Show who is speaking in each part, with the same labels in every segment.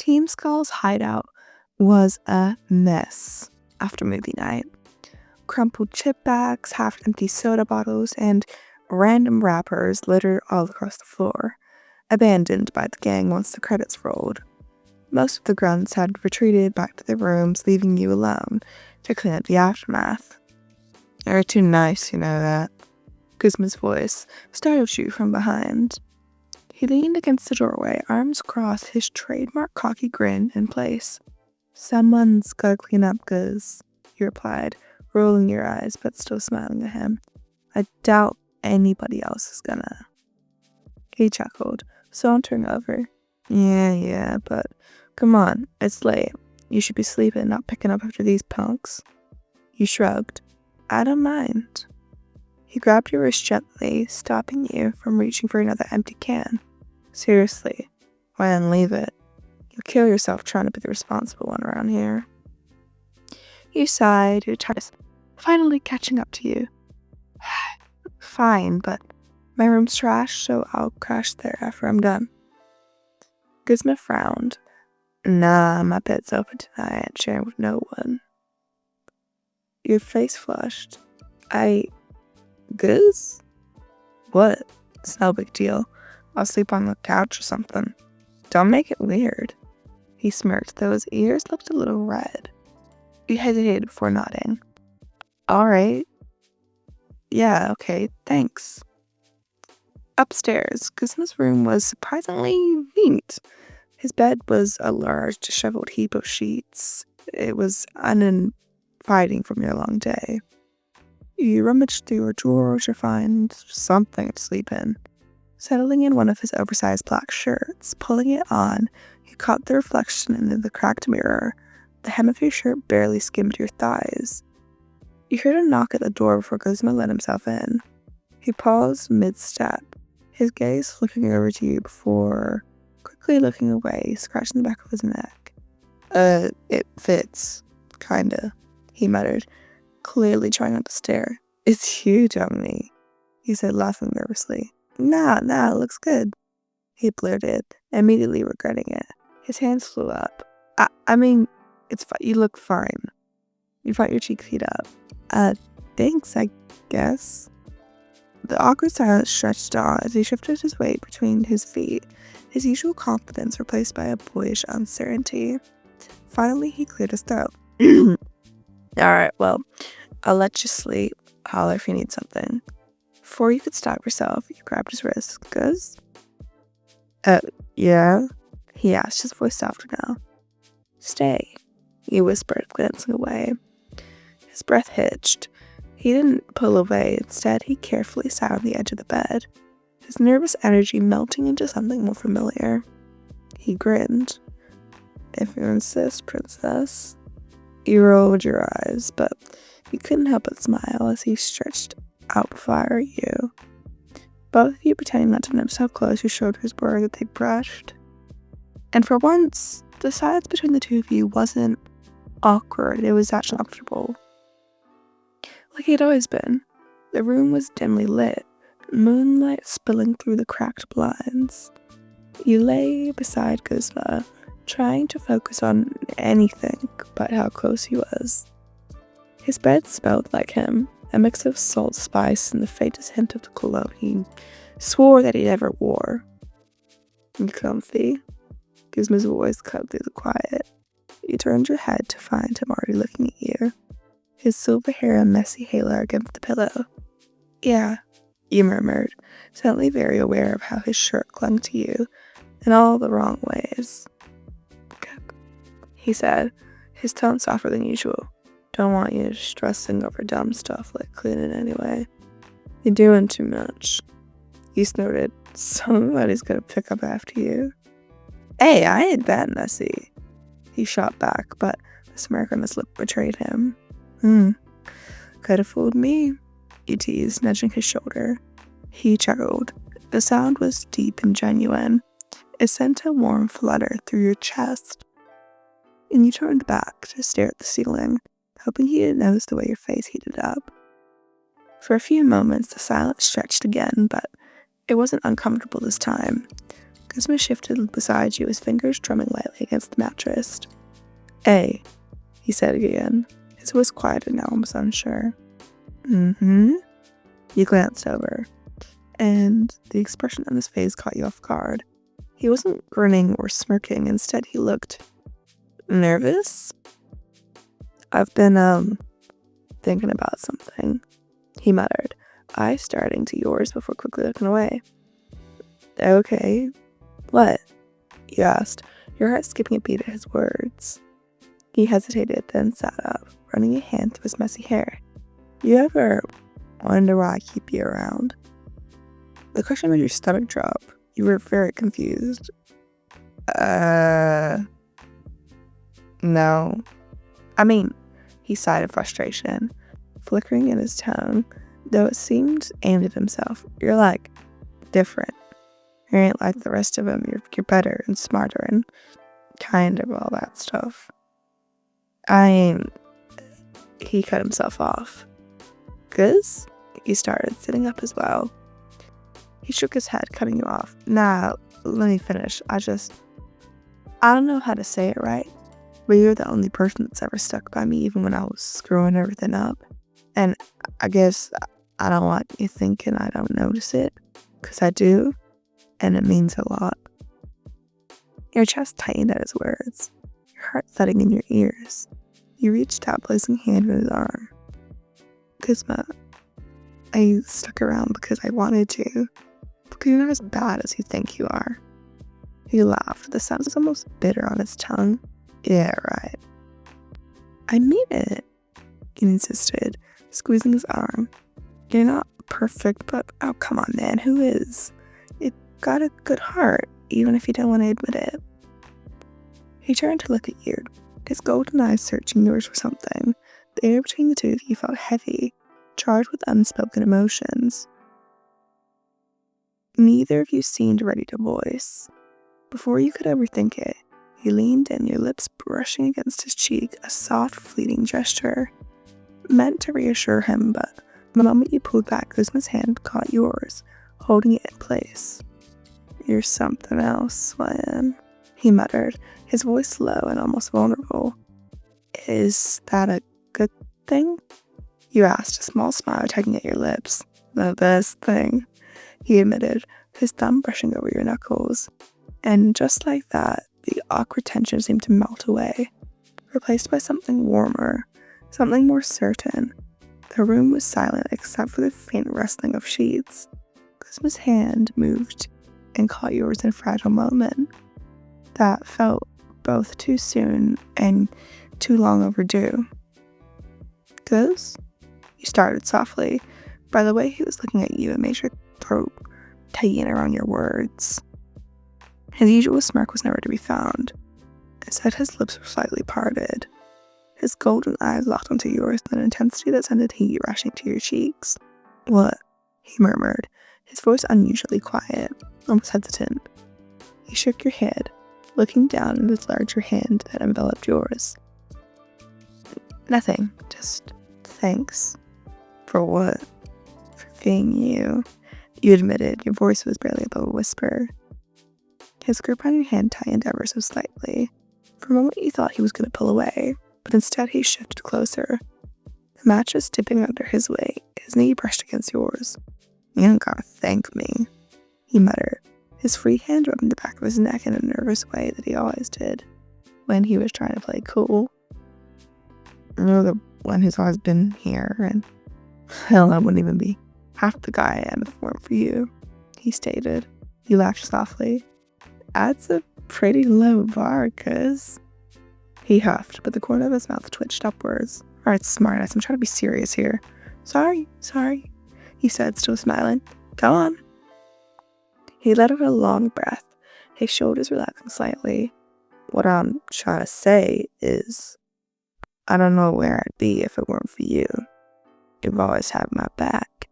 Speaker 1: Team Skull's hideout was a mess after movie night. Crumpled chip bags, half-empty soda bottles, and random wrappers littered all across the floor, abandoned by the gang once the credits rolled. Most of the grunts had retreated back to their rooms, leaving you alone to clean up the aftermath. You're too nice, you know that. Guzma's voice startled you from behind. He leaned against the doorway, arms crossed, his trademark cocky grin in place. Someone's gotta clean up, Guz, you replied, rolling your eyes but still smiling at him. I doubt anybody else is gonna. He chuckled, sauntering over. Yeah, but come on, it's late. You should be sleeping, not picking up after these punks. You shrugged. I don't mind. He grabbed your wrist gently, stopping you from reaching for another empty can. Seriously, why not leave it? You'll kill yourself trying to be the responsible one around here. You sighed, your tiredness finally catching up to you. Fine, but my room's trash, so I'll crash there after I'm done. Guzma frowned. Nah, my bed's open tonight, sharing with no one. Your face flushed. Guz? What? It's no big deal. I'll sleep on the couch or something. Don't make it weird. He smirked, though his ears looked a little red. You hesitated before nodding. Alright. Yeah, okay, thanks. Upstairs, Guzma's room was surprisingly neat. His bed was a large, disheveled heap of sheets. It was uninviting from your long day. You rummaged through your drawers to find something to sleep in. Settling in one of his oversized black shirts, pulling it on, you caught the reflection in the cracked mirror. The hem of your shirt barely skimmed your thighs. You heard a knock at the door before Guzma let himself in. He paused mid-step, his gaze flicking over to you before quickly looking away, scratching the back of his neck. It fits. Kinda, he muttered, clearly trying not to stare. It's huge on me, he said, laughing nervously. Nah, it looks good, he blurted, immediately regretting it. His hands flew up. I mean, it's fine. You look fine. You brought your cheek feet up. Thanks, I guess. The awkward silence stretched on as he shifted his weight between his feet, his usual confidence replaced by a boyish uncertainty. Finally, he cleared his throat. Alright, well, I'll let you sleep. Holler if you need something. Before you could stop yourself, you grabbed his wrist. Guz? Yeah? He asked, his voice softer now. Stay, you whispered, glancing away. His breath hitched. He didn't pull away. Instead, he carefully sat on the edge of the bed, his nervous energy melting into something more familiar. He grinned. If you insist, princess. You rolled your eyes, but you couldn't help but smile as he stretched out before you. Both of you pretending not to notice how close your shoulders were that they brushed. And for once, the silence between the two of you wasn't awkward, it was actually comfortable. Like it had always been. The room was dimly lit, moonlight spilling through the cracked blinds. You lay beside Guzma, trying to focus on anything but how close he was. His bed smelled like him, a mix of salt, spice, and the faintest hint of the cologne he swore that he never wore. You comfy? Guzma's voice cut through the quiet. You turned your head to find him already looking at you, his silver hair a messy halo against the pillow. Yeah, you murmured, suddenly very aware of how his shirt clung to you in all the wrong ways. He said, his tone softer than usual. Don't want you stressing over dumb stuff like cleaning anyway. You're doing too much. You snorted. Somebody's gonna pick up after you. Hey, I ain't that messy. He shot back, but the smirk on his lip betrayed him. Could have fooled me, you teased, nudging his shoulder. He chuckled. The sound was deep and genuine. It sent a warm flutter through your chest. And you turned back to stare at the ceiling, hoping he didn't notice the way your face heated up. For a few moments, the silence stretched again, but it wasn't uncomfortable this time. Guzma shifted beside you, his fingers drumming lightly against the mattress. "Hey," he said again. His voice quieted now, almost unsure. "Mm-hmm?" You glanced over, and the expression on his face caught you off guard. He wasn't grinning or smirking. Instead, he looked nervous. "I've been, thinking about something," he muttered, eyes starting to yours before quickly looking away. "Okay, what?" you asked, your heart skipping a beat at his words. He hesitated, then sat up, running a hand through his messy hair. "You ever wonder why I keep you around?" The question made your stomach drop. You were very confused. No. I mean," he sighed in frustration, flickering in his tone, though it seemed aimed at himself. "You're like, different. You ain't like the rest of them. You're better and smarter and kind of all that stuff." "I ain't..." He cut himself off. "Guz?" He started, sitting up as well. He shook his head, cutting you off. "Nah, let me finish. I don't know how to say it right, but you're the only person that's ever stuck by me, even when I was screwing everything up. And I guess I don't want you thinking I don't notice it, because I do, and it means a lot." Your chest tightened at his words, your heart thudding in your ears. You reached out, placing a hand on his arm. "Guzma, I stuck around because I wanted to, because you're not as bad as you think you are." He laughed. The sound was almost bitter on his tongue. "Yeah, right." "I mean it," he insisted, squeezing his arm. "You're not perfect, but oh, come on, man, who is? You've got a good heart, even if you don't want to admit it." He turned to look at you, his golden eyes searching yours for something. The air between the two of you felt heavy, charged with unspoken emotions. Neither of you seemed ready to voice. Before you could overthink it, you leaned in, your lips brushing against his cheek, a soft, fleeting gesture, meant to reassure him, but the moment you pulled back, Guzma's hand caught yours, holding it in place. "You're something else, Ryan," he muttered, his voice low and almost vulnerable. "Is that a good thing?" you asked, a small smile tugging at your lips. "The best thing," he admitted, his thumb brushing over your knuckles. And just like that, the awkward tension seemed to melt away, replaced by something warmer, something more certain. The room was silent except for the faint rustling of sheets. Guzma's hand moved and caught yours in a fragile moment that felt both too soon and too long overdue. "Guz?" You started softly. By the way he was looking at you, it made your throat tighten around your words. His usual smirk was nowhere to be found. Instead, his lips were slightly parted. His golden eyes locked onto yours with an intensity that sent heat rushing to your cheeks. "What?" he murmured, his voice unusually quiet, almost hesitant. He shook your head, looking down at his larger hand that enveloped yours. "Nothing, just thanks." "For what?" "For being you," you admitted, your voice was barely above a whisper. His grip on your hand tightened ever so slightly. For a moment you thought he was going to pull away, but instead he shifted closer. The mattress dipping under his weight, his knee brushed against yours. "You don't gotta thank me," he muttered, his free hand rubbing the back of his neck in a nervous way that he always did when he was trying to play cool. "You're the one who's always been here, and hell, I wouldn't even be half the guy I am if it weren't for you," he stated. You laughed softly. "That's a pretty low bar, cuz." He huffed, but the corner of his mouth twitched upwards. "Alright, smartass, I'm trying to be serious here." Sorry, he said, still smiling. "Go on." He let out a long breath, his shoulders relaxing slightly. "What I'm trying to say is, I don't know where I'd be if it weren't for you. You've always had my back,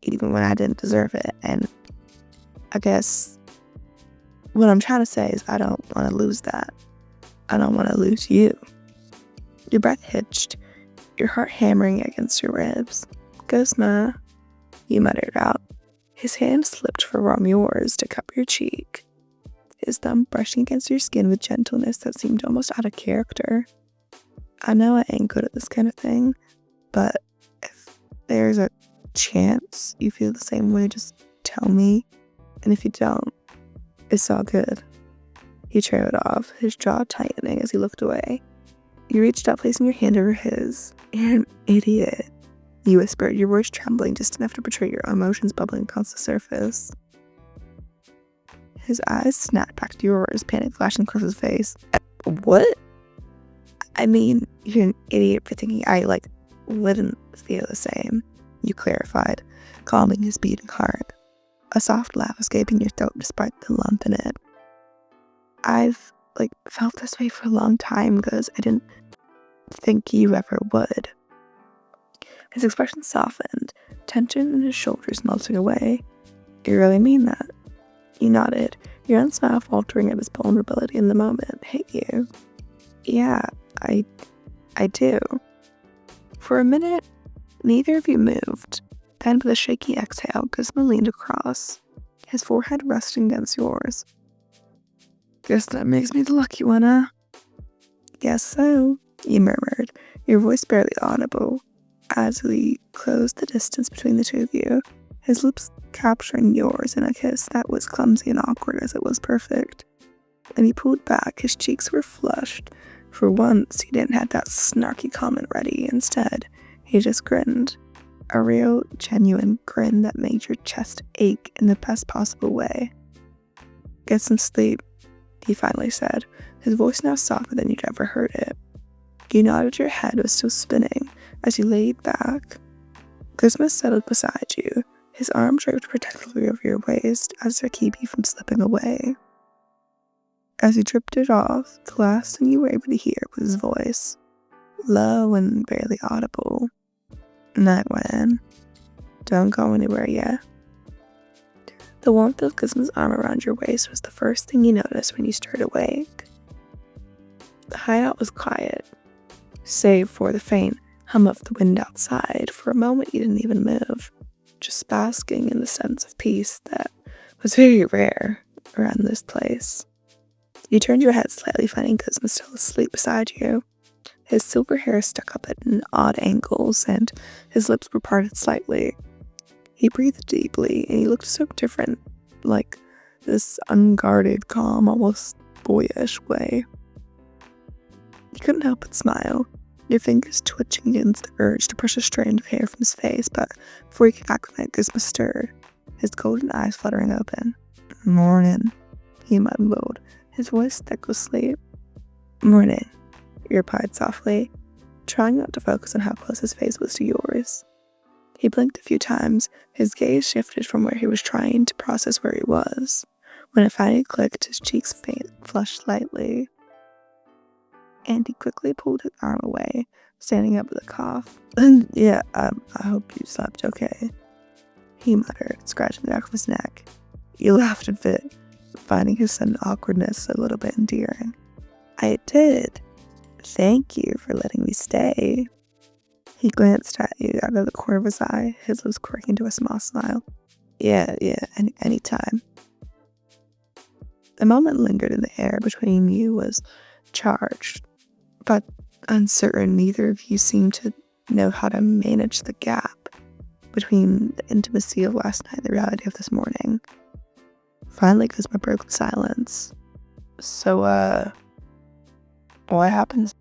Speaker 1: even when I didn't deserve it, and I guess what I'm trying to say is I don't want to lose that. I don't want to lose you." Your breath hitched, your heart hammering against your ribs. "Guzma," you muttered out. His hand slipped from yours to cup your cheek. his thumb brushing against your skin with gentleness that seemed almost out of character. I know I ain't good at this kind of thing, but if there's a chance you feel the same way, just tell me. And if you don't, it's all good. He trailed off, his jaw tightening as he looked away. You reached out, placing your hand over his. You're an idiot, you whispered, your voice trembling just enough to portray your emotions bubbling across the surface. His eyes snapped back to yours, panic flashing across his face. What? I mean, you're an idiot for thinking I, wouldn't feel the same, you clarified, calming his beating heart, a soft laugh escaping your throat despite the lump in it. I've, felt this way for a long time, because I didn't think you ever would. His expression softened, tension in his shoulders melting away. You really mean that? You nodded, your own smile faltering at his vulnerability in the moment hit you. Yeah, I do. For a minute, neither of you moved. Then with a shaky exhale, Guzma leaned across, his forehead resting against yours. Guess that makes me the lucky one, huh? Guess so, you murmured, your voice barely audible, as he closed the distance between the two of you, his lips capturing yours in a kiss that was clumsy and awkward as it was perfect. When he pulled back, his cheeks were flushed. For once, he didn't have that snarky comment ready. Instead, he just grinned. A real, genuine grin that made your chest ache in the best possible way. Get some sleep, he finally said, his voice now softer than you'd ever heard it. You nodded, your head was still spinning as you laid back. Guzma settled beside you, his arm draped protectively over your waist as to keep you from slipping away. As he drifted off, the last thing you were able to hear was his voice, low and barely audible. Night, Wen. Don't go anywhere yet. The warmth of Guzma's arm around your waist was the first thing you noticed when you stirred awake. The hideout was quiet, save for the faint hum of the wind outside. For a moment you didn't even move, just basking in the sense of peace that was very rare around this place. You turned your head slightly, finding Guzma still asleep beside you. His silver hair stuck up at odd angles, and his lips were parted slightly. He breathed deeply, and he looked so different, like this unguarded, calm, almost boyish way. You couldn't help but smile, your fingers twitching against the urge to brush a strand of hair from his face, but before you could acclimate, Guzma stirred, his golden eyes fluttering open. Morning, he mumbled, his voice thick with sleep. Morning, you replied softly, trying not to focus on how close his face was to yours. He blinked a few times, his gaze shifted from where he was trying to process where he was. When it finally clicked, his cheeks flushed slightly, and he quickly pulled his arm away, standing up with a cough. Yeah, I hope you slept okay, he muttered, scratching the back of his neck. You laughed a bit, finding his sudden awkwardness a little bit endearing. I did. Thank you for letting me stay. He glanced at you out of the corner of his eye, his lips quirking into a small smile. Yeah, anytime. The moment lingered in the air between you was charged, but uncertain. Neither of you seemed to know how to manage the gap between the intimacy of last night and the reality of this morning. Finally, Guzma broke the silence. So, what happens